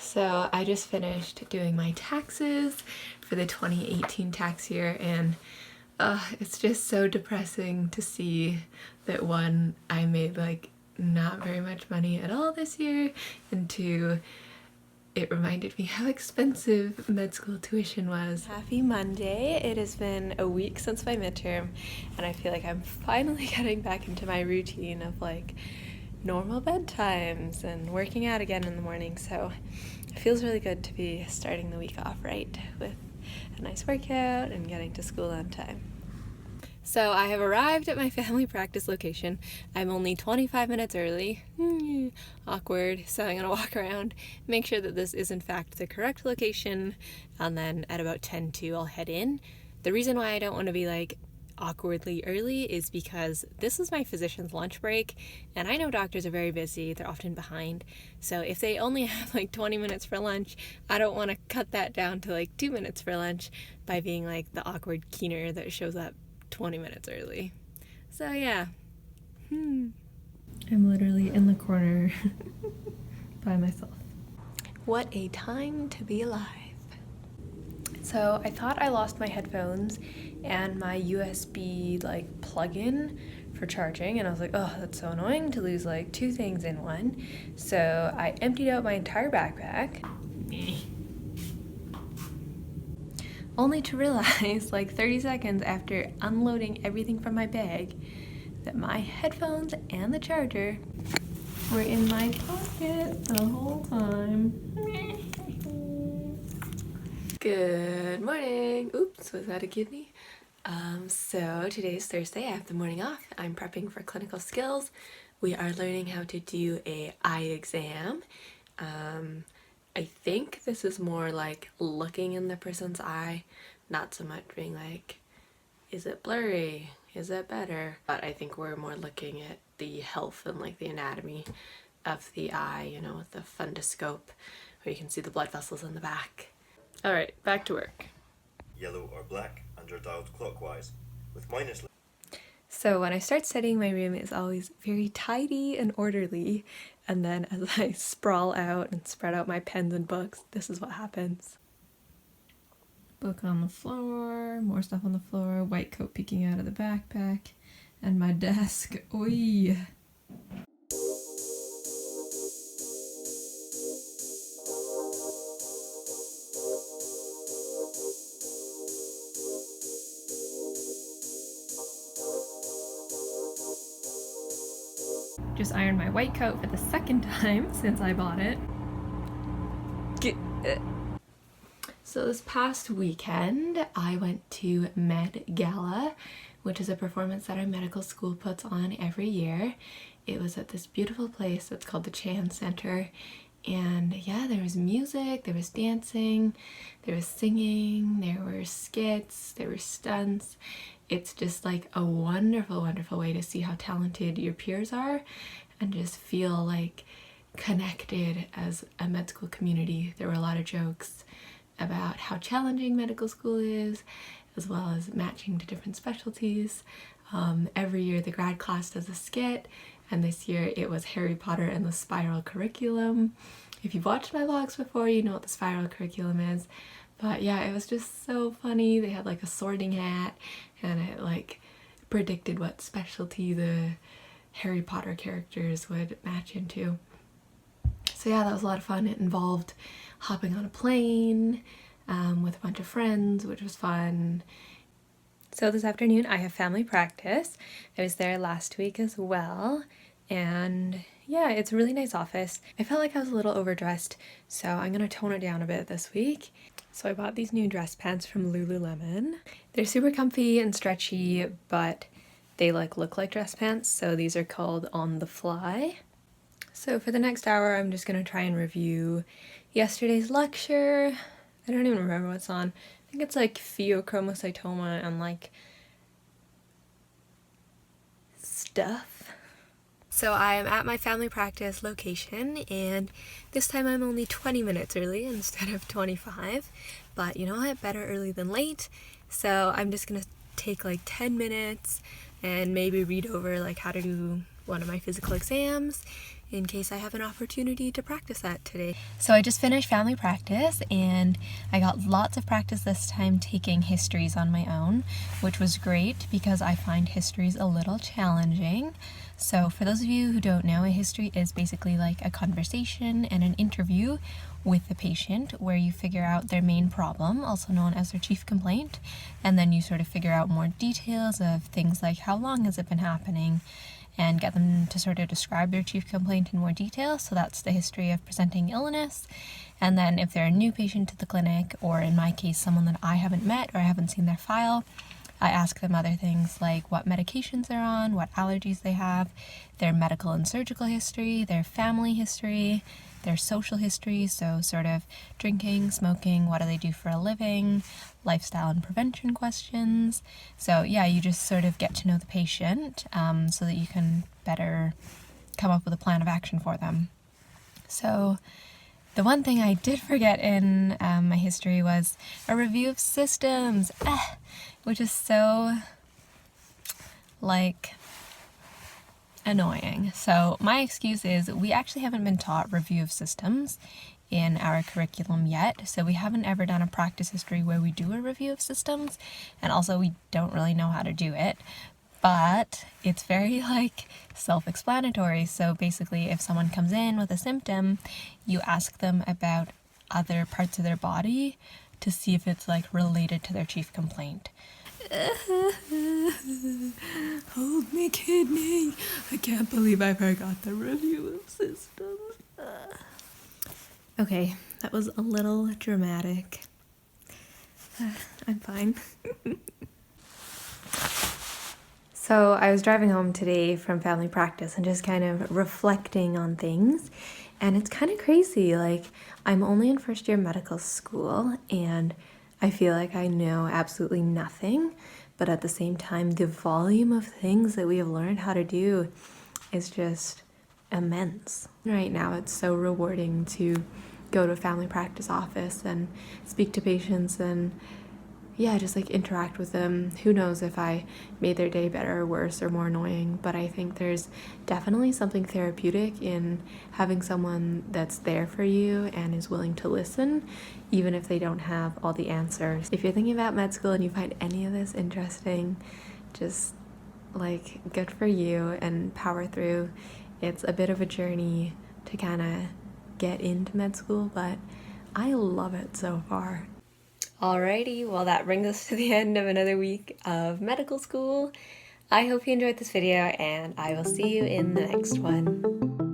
So I just finished doing my taxes for the 2018 tax year, and it's just so depressing to see that one, I made like not very much money at all this year, and two, it reminded me how expensive med school tuition was. Happy Monday! It has been a week since my midterm, and I feel like I'm finally getting back into my routine of like normal bedtimes and working out again in the morning, so it feels really good to be starting the week off right with a nice workout and getting to school on time. So I have arrived at my family practice location. I'm only 25 minutes early. Awkward. So I'm gonna walk around, make sure that this is in fact the correct location, and then at about 10:02 I'll head in. The reason why I don't want to be like awkwardly early is because this is my physician's lunch break, and I know doctors are very busy, they're often behind, so if they only have like 20 minutes for lunch, I don't want to cut that down to like 2 minutes for lunch by being like the awkward keener that shows up 20 minutes early. So yeah. I'm literally in the corner by myself. What a time to be alive. So I thought I lost my headphones and my USB like plug-in for charging, and I was like, oh, that's so annoying to lose like two things in one. So I emptied out my entire backpack, only to realize like 30 seconds after unloading everything from my bag that my headphones and the charger were in my pocket the whole time. Good morning. Oops, was that a kidney? So today's Thursday, I have the morning off. I'm prepping for clinical skills. We are learning how to do a eye exam. I think this is more like looking in the person's eye, not so much being like, is it blurry? Is it better? But I think we're more looking at the health and like the anatomy of the eye, you know, with the fundoscope, where you can see the blood vessels in the back. All right, back to work. Yellow or black, and are dialed clockwise, with minus. So when I start studying, my room is always very tidy and orderly, and then as I sprawl out and spread out my pens and books, this is what happens. Book on the floor, more stuff on the floor, white coat peeking out of the backpack, and my desk. Oi! Just ironed my white coat for the second time since I bought it. So this past weekend, I went to Gala, which is a performance that our medical school puts on every year. It was at this beautiful place that's called the Chan Center, and yeah, there was music, there was dancing, there was singing, there were skits, there were stunts. It's just like a wonderful, wonderful way to see how talented your peers are and just feel like connected as a med school community. There were a lot of jokes about how challenging medical school is, as well as matching to different specialties. Every year the grad class does a skit, and this year it was Harry Potter and the Spiral Curriculum. If you've watched my vlogs before, you know what the Spiral Curriculum is. But yeah, it was just so funny. They had like a sorting hat, and it like predicted what specialty the Harry Potter characters would match into. So yeah, that was a lot of fun. It involved hopping on a plane with a bunch of friends, which was fun. So this afternoon I have family practice. I was there last week as well, and yeah, it's a really nice office. I felt like I was a little overdressed, so I'm gonna tone it down a bit this week. So I bought these new dress pants from Lululemon. They're super comfy and stretchy, but they like look like dress pants, so these are called On the Fly. So for the next hour, I'm just gonna try and review yesterday's lecture. I don't even remember what's on. I think it's like pheochromocytoma and like stuff. So I am at my family practice location, and this time I'm only 20 minutes early instead of 25, but you know what, better early than late. So I'm just gonna take like 10 minutes and maybe read over like how to do one of my physical exams in case I have an opportunity to practice that today. So I just finished family practice and I got lots of practice this time taking histories on my own, which was great because I find histories a little challenging. So for those of you who don't know, a history is basically like a conversation and an interview with the patient where you figure out their main problem, also known as their chief complaint, and then you sort of figure out more details of things like how long has it been happening, and get them to sort of describe their chief complaint in more detail. So that's the history of presenting illness. And then if they're a new patient to the clinic, or in my case, someone that I haven't met or I haven't seen their file, I ask them other things like what medications they're on, what allergies they have, their medical and surgical history, their family history, their social history, so sort of drinking, smoking, what do they do for a living, lifestyle and prevention questions. So yeah, you just sort of get to know the patient so that you can better come up with a plan of action for them. So the one thing I did forget in my history was a review of systems, which is so like annoying. So my excuse is we actually haven't been taught review of systems in our curriculum yet, so we haven't ever done a practice history where we do a review of systems, and also we don't really know how to do it, but it's very like self-explanatory. So basically if someone comes in with a symptom, you ask them about other parts of their body to see if it's like related to their chief complaint. Hold me, kidney. I can't believe I forgot the review of systems. Okay, that was a little dramatic. I'm fine. So I was driving home today from family practice and just kind of reflecting on things, and it's kind of crazy. Like, I'm only in first year medical school and I feel like I know absolutely nothing, but at the same time the volume of things that we have learned how to do is just immense. Right now it's so rewarding to go to a family practice office and speak to patients and just like interact with them. Who knows if I made their day better or worse or more annoying, but I think there's definitely something therapeutic in having someone that's there for you and is willing to listen, even if they don't have all the answers. If you're thinking about med school and you find any of this interesting, just like good for you and power through. It's a bit of a journey to kind of get into med school, but I love it so far. Alrighty, well that brings us to the end of another week of medical school. I hope you enjoyed this video and I will see you in the next one.